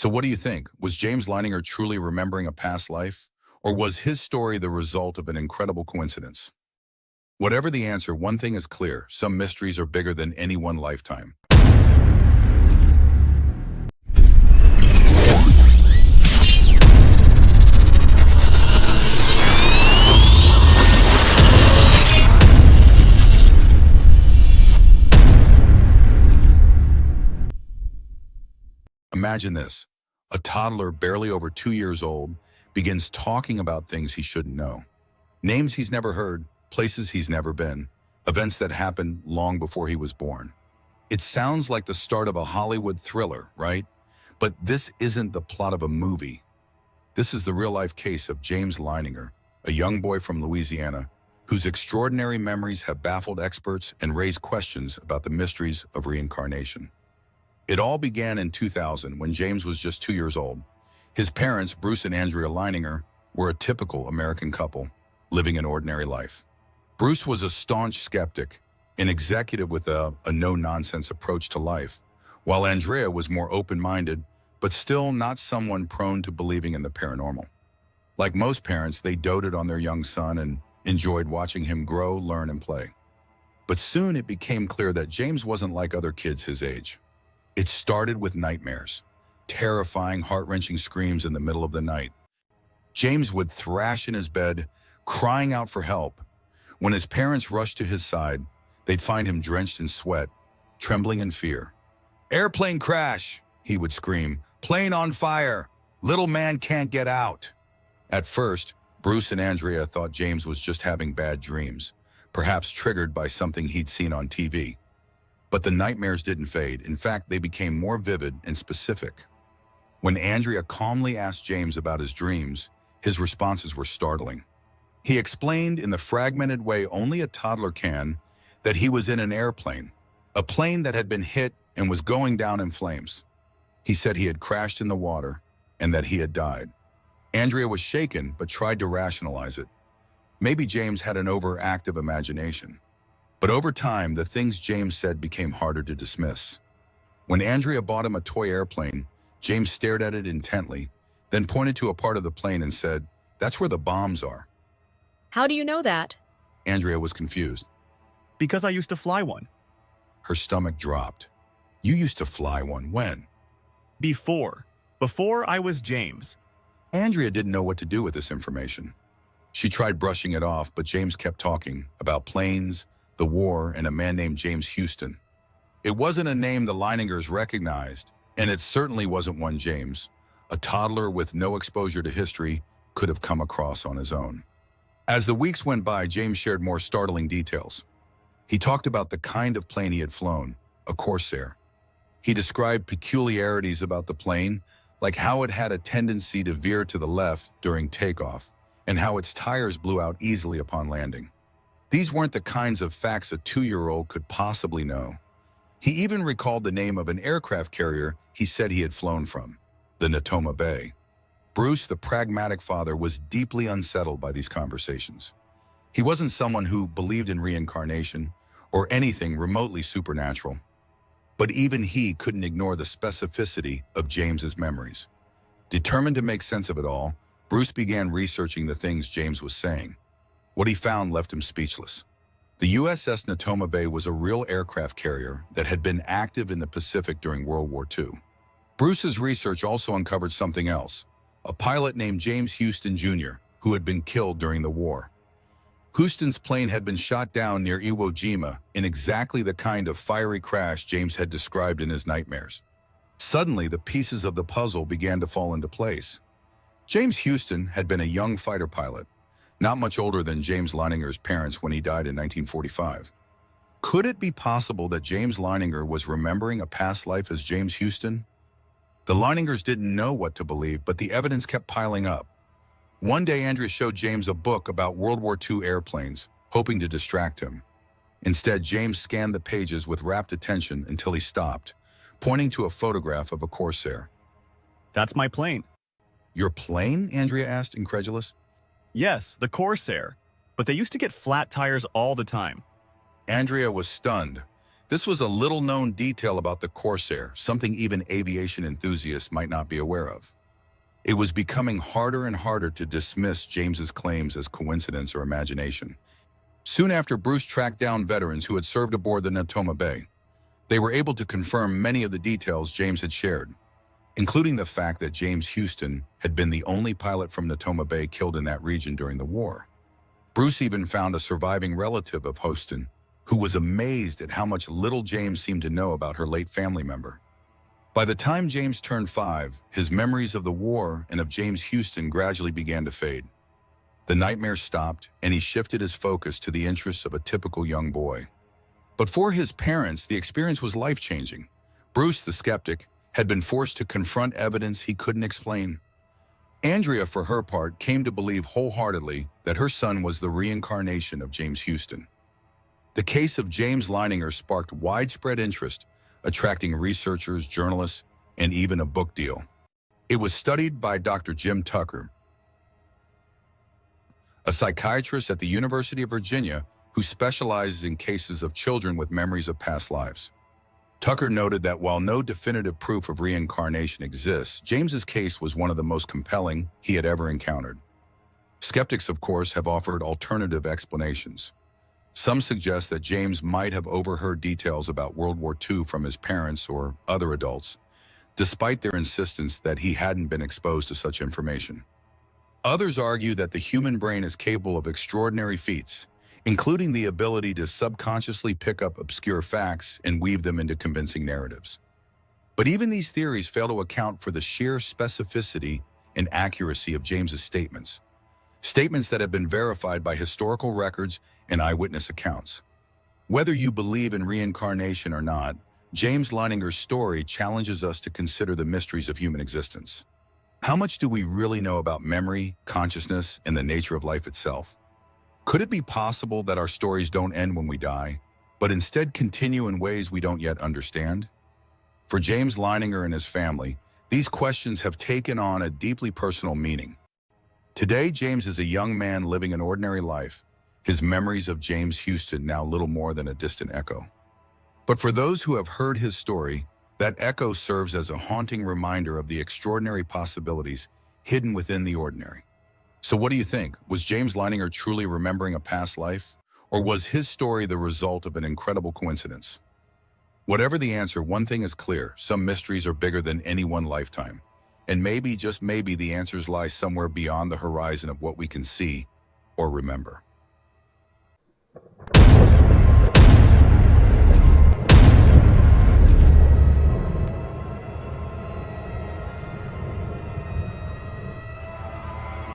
So what do you think? Was James Leininger truly remembering a past life? Or was his story the result of an incredible coincidence? Whatever the answer, one thing is clear. Some mysteries are bigger than any one lifetime. Imagine this. A toddler barely over 2 years old begins talking about things he shouldn't know. Names he's never heard, places he's never been, events that happened long before he was born. It sounds like the start of a Hollywood thriller, right? But this isn't the plot of a movie. This is the real-life case of James Leininger, a young boy from Louisiana whose extraordinary memories have baffled experts and raised questions about the mysteries of reincarnation. It all began in 2000 when James was just 2 years old. His parents, Bruce and Andrea Leininger, were a typical American couple living an ordinary life. Bruce was a staunch skeptic, an executive with a no-nonsense approach to life, while Andrea was more open-minded, but still not someone prone to believing in the paranormal. Like most parents, they doted on their young son and enjoyed watching him grow, learn, and play. But soon it became clear that James wasn't like other kids his age. It started with nightmares, terrifying, heart-wrenching screams in the middle of the night. James would thrash in his bed, crying out for help. When his parents rushed to his side, they'd find him drenched in sweat, trembling in fear. "Airplane crash," he would scream. "Plane on fire. Little man can't get out." At first, Bruce and Andrea thought James was just having bad dreams, perhaps triggered by something he'd seen on TV. But the nightmares didn't fade. In fact, they became more vivid and specific. When Andrea calmly asked James about his dreams, his responses were startling. He explained in the fragmented way only a toddler can that he was in an airplane, a plane that had been hit and was going down in flames. He said he had crashed in the water and that he had died. Andrea was shaken but tried to rationalize it. Maybe James had an overactive imagination. But over time, the things James said became harder to dismiss. When Andrea bought him a toy airplane, James stared at it intently, then pointed to a part of the plane and said, "That's where the bombs are." How do you know that? Andrea was confused. Because I used to fly one. Her stomach dropped. "You used to fly one when?" Before I was James. Andrea didn't know what to do with this information. She tried brushing it off, but James kept talking about planes, the war, and a man named James Houston. It wasn't a name the Leiningers recognized, and it certainly wasn't one James, a toddler with no exposure to history, could have come across on his own. As the weeks went by, James shared more startling details. He talked about the kind of plane he had flown, a Corsair. He described peculiarities about the plane, like how it had a tendency to veer to the left during takeoff, and how its tires blew out easily upon landing. These weren't the kinds of facts a 2-year-old could possibly know. He even recalled the name of an aircraft carrier he said he had flown from, the Natoma Bay. Bruce, the pragmatic father, was deeply unsettled by these conversations. He wasn't someone who believed in reincarnation or anything remotely supernatural. But even he couldn't ignore the specificity of James's memories. Determined to make sense of it all, Bruce began researching the things James was saying. What he found left him speechless. The USS Natoma Bay was a real aircraft carrier that had been active in the Pacific during World War II. Bruce's research also uncovered something else, a pilot named James Houston Jr., who had been killed during the war. Houston's plane had been shot down near Iwo Jima in exactly the kind of fiery crash James had described in his nightmares. Suddenly, the pieces of the puzzle began to fall into place. James Houston had been a young fighter pilot, not much older than James Leininger's parents when he died in 1945. Could it be possible that James Leininger was remembering a past life as James Houston? The Leiningers didn't know what to believe, but the evidence kept piling up. One day, Andrea showed James a book about World War II airplanes, hoping to distract him. Instead, James scanned the pages with rapt attention until he stopped, pointing to a photograph of a Corsair. "That's my plane." "Your plane?" Andrea asked, incredulous. "Yes, the Corsair. But they used to get flat tires all the time." Andrea was stunned. This was a little-known detail about the Corsair, something even aviation enthusiasts might not be aware of. It was becoming harder and harder to dismiss James's claims as coincidence or imagination. Soon after Bruce tracked down veterans who had served aboard the Natoma Bay, they were able to confirm many of the details James had shared, including the fact that James Houston had been the only pilot from Natoma Bay killed in that region during the war. Bruce even found a surviving relative of Houston, who was amazed at how much little James seemed to know about her late family member. By the time James turned 5, his memories of the war and of James Houston gradually began to fade. The nightmare stopped, and he shifted his focus to the interests of a typical young boy. But for his parents, the experience was life-changing. Bruce, the skeptic, had been forced to confront evidence he couldn't explain. Andrea, for her part, came to believe wholeheartedly that her son was the reincarnation of James Houston. The case of James Leininger sparked widespread interest, attracting researchers, journalists, and even a book deal. It was studied by Dr. Jim Tucker, a psychiatrist at the University of Virginia who specializes in cases of children with memories of past lives. Tucker noted that while no definitive proof of reincarnation exists, James's case was one of the most compelling he had ever encountered. Skeptics, of course, have offered alternative explanations. Some suggest that James might have overheard details about World War II from his parents or other adults, despite their insistence that he hadn't been exposed to such information. Others argue that the human brain is capable of extraordinary feats, including the ability to subconsciously pick up obscure facts and weave them into convincing narratives. But even these theories fail to account for the sheer specificity and accuracy of James's statements that have been verified by historical records and eyewitness accounts. Whether you believe in reincarnation or not, James Leininger's story challenges us to consider the mysteries of human existence. How much do we really know about memory, consciousness, and the nature of life itself? Could it be possible that our stories don't end when we die, but instead continue in ways we don't yet understand? For James Leininger and his family, these questions have taken on a deeply personal meaning. Today, James is a young man living an ordinary life, his memories of James Houston now little more than a distant echo. But for those who have heard his story, that echo serves as a haunting reminder of the extraordinary possibilities hidden within the ordinary. So what do you think? Was James Leininger truly remembering a past life? Or was his story the result of an incredible coincidence? Whatever the answer, one thing is clear: some mysteries are bigger than any one lifetime. And maybe, just maybe, the answers lie somewhere beyond the horizon of what we can see or remember.